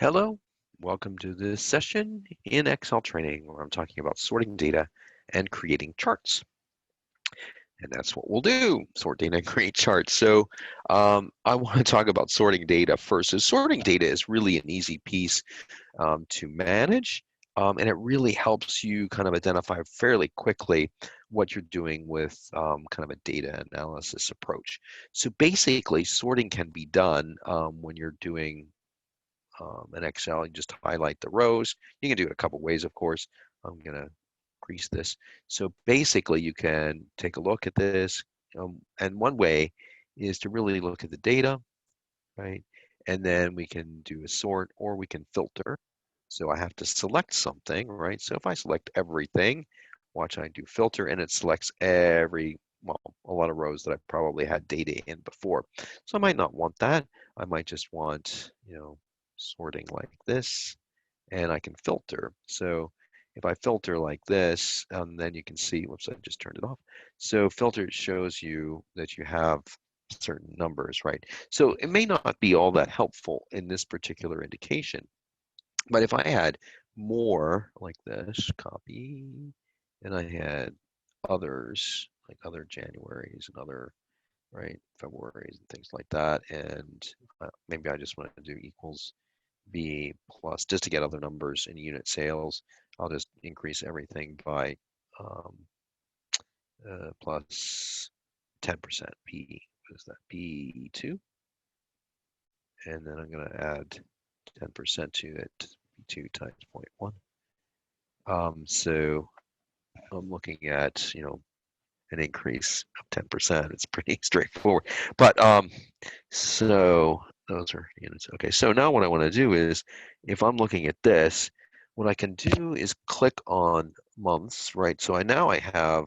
Hello, welcome to this session in Excel training where I'm talking about sorting data and creating charts. And that's what we'll do, sort data and create charts. So I want to talk about sorting data first. So sorting data is really an easy piece to manage, and it really helps you kind of identify fairly quickly what you're doing with kind of a data analysis approach. So basically, sorting can be done when you're doing in Excel. You just highlight the rows. You can do it a couple ways, of course. I'm going to increase this. So basically, you can take a look at this. And one way is to really look at the data, right? And then we can do a sort or we can filter. So I have to select something, right? So if I select everything, watch I do filter and it selects well, a lot of rows that I probably had data in before. So I might not want that. I might just want, sorting like this, and I can filter. So if I filter like this, then you can see, whoops, I just turned it off. So filter shows you that you have certain numbers, right? So it may not be all that helpful in this particular indication, but if I had more like this, copy, and I had others, like other Januaries and other, right, Februaries and things like that, and maybe I just want to do equals B plus, just to get other numbers in unit sales, I'll just increase everything by um, plus 10%, P, what is that, B2, and then I'm going to add 10% to it, B2 times 0.1. So I'm looking at, an increase of 10%. It's pretty straightforward. But so those are units. Okay, so now what I want to do is, if I'm looking at this, what I can do is click on months, right? So now I have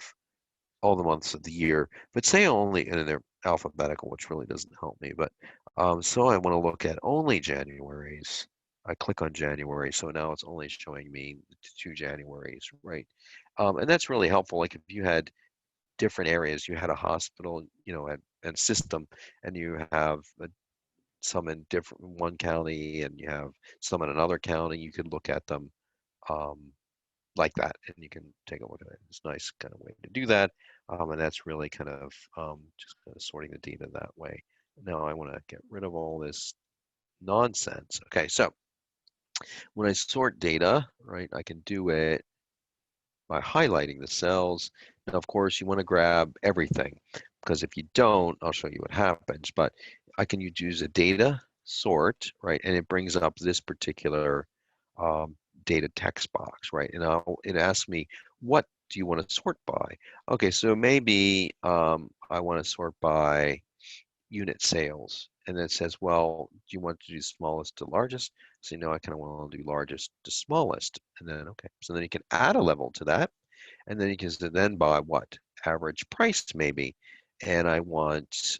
all the months of the year, but say only, and they're alphabetical, which really doesn't help me. But so I want to look at only Januaries. I click on January, so now it's only showing me the 2 Januaries, right? And that's really helpful. Like if you had different areas, you had a hospital, and system, and you have some in different one county, and you have some in another county. You could look at them um, like that, and you can take a look at it. It's a nice kind of way to do that, and that's really kind of just kind of sorting the data that way. Now I want to get rid of all this nonsense. Okay, so when I sort data, right, I can do it by highlighting the cells. Now, of course, you want to grab everything, because if you don't, I'll show you what happens. But I can use a data sort, right, and it brings up this particular data text box, right, and it asks me, what do you want to sort by? Okay, so maybe I want to sort by unit sales. And then it says, well, do you want to do smallest to largest? So, I kind of want to do largest to smallest. And then, okay, so then you can add a level to that. And then you can then buy what? Average price, maybe. And I want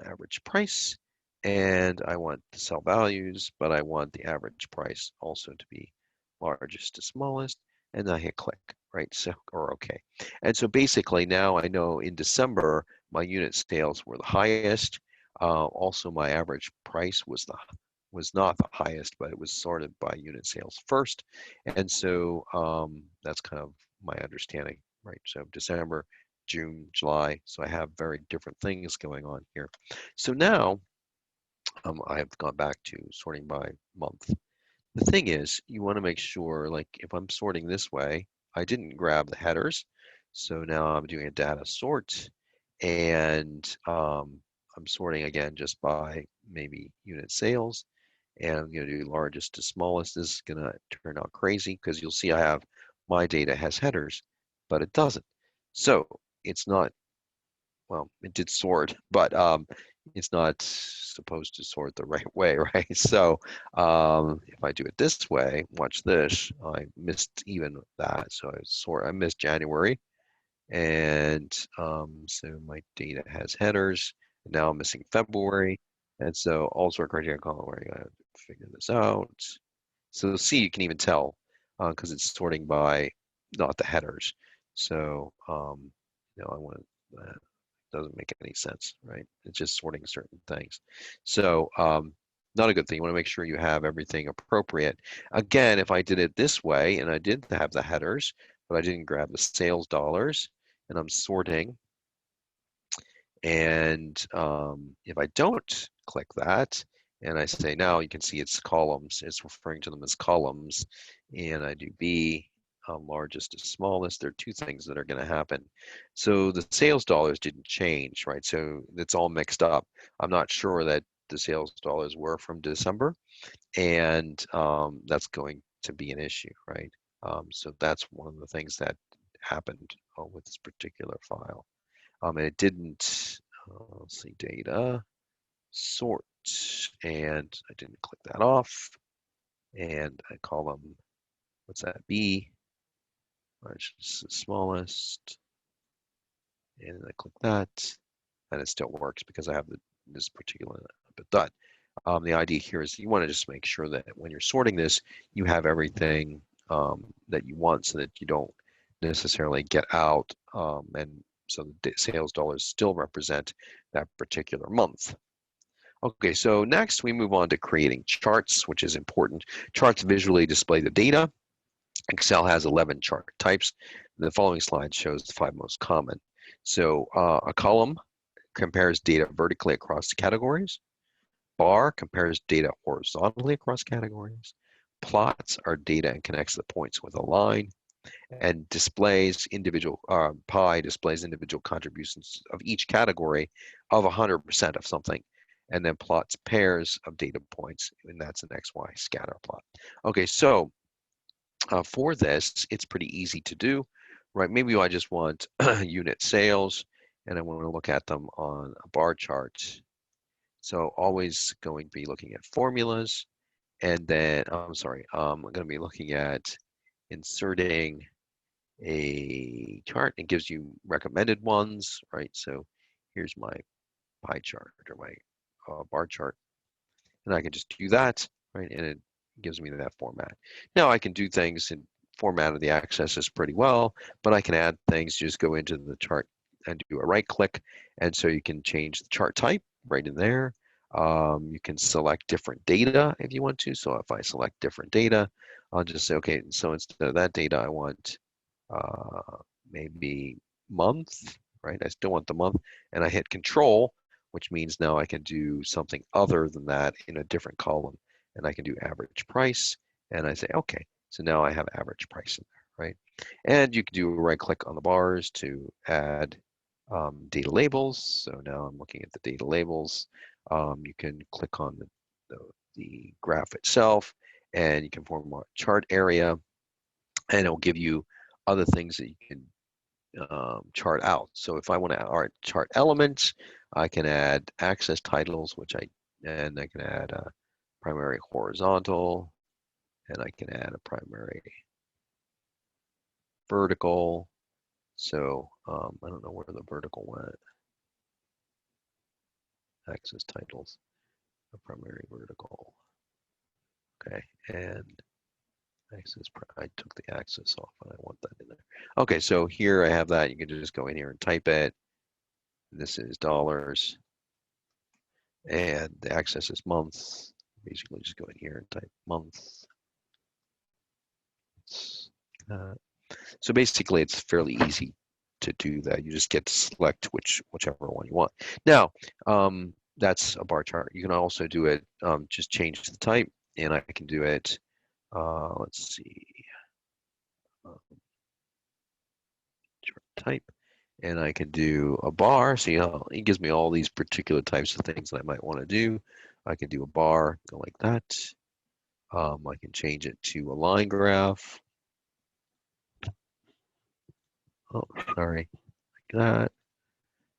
average price. And I want the cell values, but I want the average price also to be largest to smallest. And then I hit click, right? So, or okay. And so basically now I know in December, my unit sales were the highest. Also, my average price was not the highest, but it was sorted by unit sales first. And so that's kind of my understanding, right? So December, June, July. So I have very different things going on here. So now I have gone back to sorting by month. The thing is, you want to make sure, like if I'm sorting this way, I didn't grab the headers. So now I'm doing a data sort, and I'm sorting again just by maybe unit sales. And I'm going to do largest to smallest. This is going to turn out crazy because you'll see I have my data has headers, but it doesn't. So it's not, well, it did sort, but it's not supposed to sort the right way, right? So if I do it this way, watch this, I missed even that. So I missed January, and so my data has headers. And now I'm missing February, and so all sort criteria column where you gotta figure this out. So see, you can even tell because it's sorting by not the headers. So I want that doesn't make any sense, right? It's just sorting certain things. So Not a good thing. You want to make sure you have everything appropriate. Again, if I did it this way and I did have the headers, but I didn't grab the sales dollars and I'm sorting, and if I don't click that and I say now, you can see it's columns, it's referring to them as columns, and I do B, largest to smallest, there are two things that are going to happen. So the sales dollars didn't change, right? So it's all mixed up. I'm not sure that the sales dollars were from December, and that's going to be an issue, right? So that's one of the things that happened with this particular file. And it didn't, let's see, data, sort, and I didn't click that off. And I call them, what's that, B, which is the smallest, and I click that, and it still works because I have this particular bit done. The idea here is you want to just make sure that when you're sorting this, you have everything that you want so that you don't necessarily get out, and so the sales dollars still represent that particular month. Okay, so next we move on to creating charts, which is important. Charts visually display the data. Excel has 11 chart types. The following slide shows the 5 most common. So a column compares data vertically across the categories. Bar compares data horizontally across categories. Plots are data and connects the points with a line. And displays individual, pie displays individual contributions of each category of 100% of something. And then plots pairs of data points, and that's an XY scatter plot. Okay, so for this, it's pretty easy to do, right? Maybe I just want unit sales, and I want to look at them on a bar chart. So always going to be looking at formulas, and then I'm sorry, I'm going to be looking at inserting a chart. It gives you recommended ones, right? So here's my pie chart or my bar chart, and I can just do that, right? And it gives me that format. Now I can do things in format of the accesses pretty well, but I can add things. Just go into the chart and do a right click, and so you can change the chart type right in there. You can select different data if you want to. So if I select different data, I'll just say, okay, so instead of that data, I want uh, maybe month, right? I still want the month, and I hit Control, which means now I can do something other than that in a different column, and I can do average price, and I say, okay, so now I have average price in there, right? And you can do a right click on the bars to add data labels. So now I'm looking at the data labels. You can click on the graph itself, and you can form a chart area, and it'll give you other things that you can chart out. So if I want to chart elements, I can add access titles, and I can add a primary horizontal, and I can add a primary vertical. So I don't know where the vertical went. Access titles, a primary vertical. Okay, and I took the access off, and I want that in there. Okay, so here I have that. You can just go in here and type it. This is dollars, and the access is months. Basically, just go in here and type months. So basically, it's fairly easy to do that. You just get to select whichever one you want. Now, that's a bar chart. You can also do it, just change the type, and I can do it, let's see, chart type, and I can do a bar. So, it gives me all these particular types of things that I might want to do. I can do a bar, go like that. I can change it to a line graph. Oh, sorry, like that.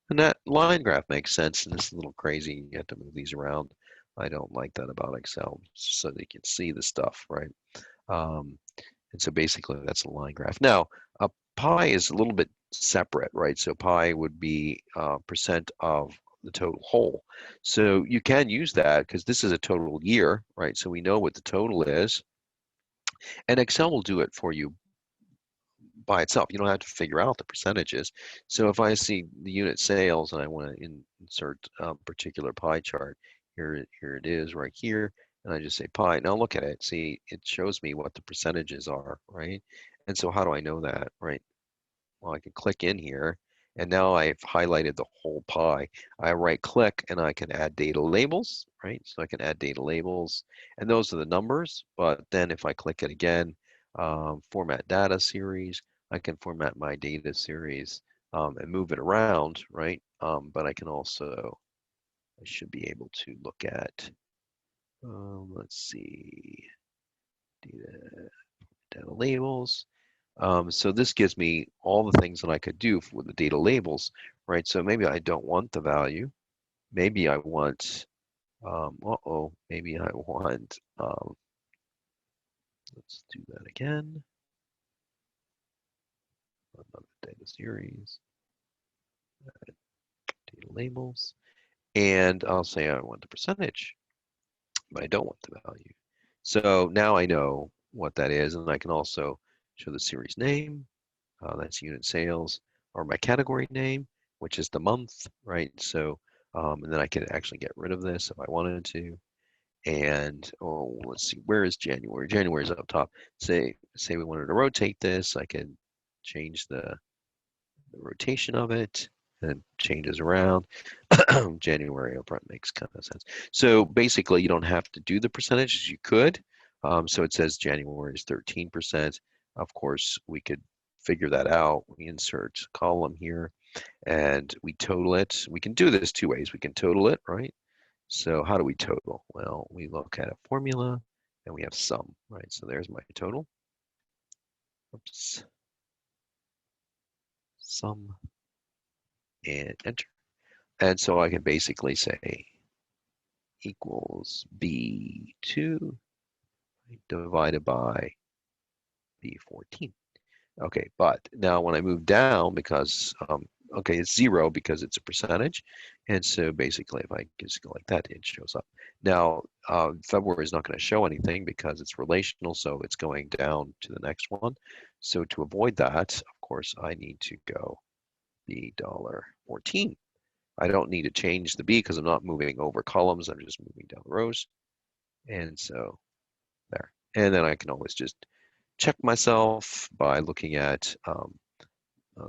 And that line graph makes sense, and it's a little crazy. You have to move these around. I don't like that about Excel, so they can see the stuff, right? Um, and so basically, that's a line graph. Now, a pie is a little bit separate, right? So pi would be percent of the total whole. So you can use that because this is a total year, right? So we know what the total is, and Excel will do it for you by itself. You don't have to figure out the percentages. So if I see the unit sales and I want to insert a particular pie chart, Here it is right here. And I just say pi. Now look at it. See, it shows me what the percentages are, right? And so how do I know that, right? Well, I can click in here, and now I've highlighted the whole pie. I right click and I can add data labels, right? So I can add data labels, and those are the numbers. But then if I click it again, format data series, I can format my data series and move it around, right? But I can also, I should be able to look at, let's see, data, data labels. So this gives me all the things that I could do with the data labels, right? So maybe I don't want the value. Maybe I want, maybe I want, let's do that again. Another data series, data labels. And I'll say I want the percentage, but I don't want the value. So now I know what that is, and I can also show the series name. That's unit sales, or my category name, which is the month, right? So, and then I can actually get rid of this if I wanted to. And oh, let's see, where is January? January is up top. Say we wanted to rotate this, I can change the rotation of it, and it changes around. January upfront makes kind of sense. So basically, you don't have to do the percentages. You could. So it says January is 13%. Of course, we could figure that out. We insert a column here and we total it. We can do this two ways. We can total it, right? So how do we total? Well, we look at a formula and we have sum, right? So there's my total. Oops. Sum and enter. And so I can basically say equals B2 divided by B14. Okay, but now when I move down, because, okay, it's 0 because it's a percentage. And so basically, if I just go like that, it shows up. Now, February is not going to show anything because it's relational, so it's going down to the next one. So to avoid that, of course, I need to go $14. I don't need to change the B because I'm not moving over columns. I'm just moving down the rows. And so there. And then I can always just check myself by looking at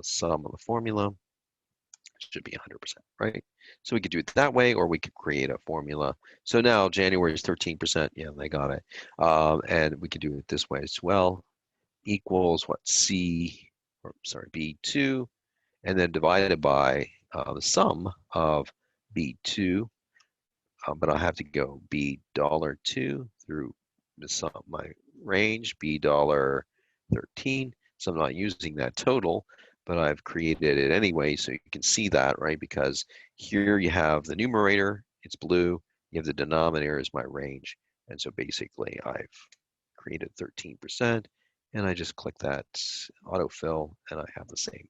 sum of the formula. It should be 100%, right? So we could do it that way, or we could create a formula. So now January is 13%. Yeah, they got it. And we could do it this way as well. Equals what? B2, and then divided by the sum of B2. But I'll have to go $2 through my range, $13. So I'm not using that total, but I've created it anyway, so you can see that, right? Because here you have the numerator, it's blue, you have the denominator as my range. And so basically I've created 13%, and I just click that autofill, and I have the same.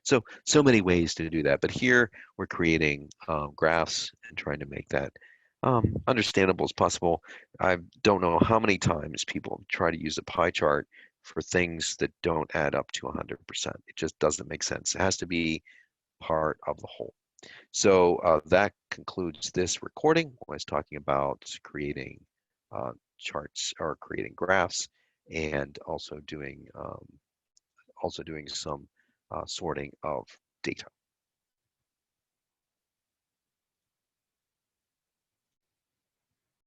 So many ways to do that. But here we're creating graphs and trying to make that understandable as possible. I don't know how many times people try to use a pie chart for things that don't add up to 100%. It just doesn't make sense. It has to be part of the whole. So that concludes this recording. I was talking about creating charts or creating graphs, and also doing some sorting of data.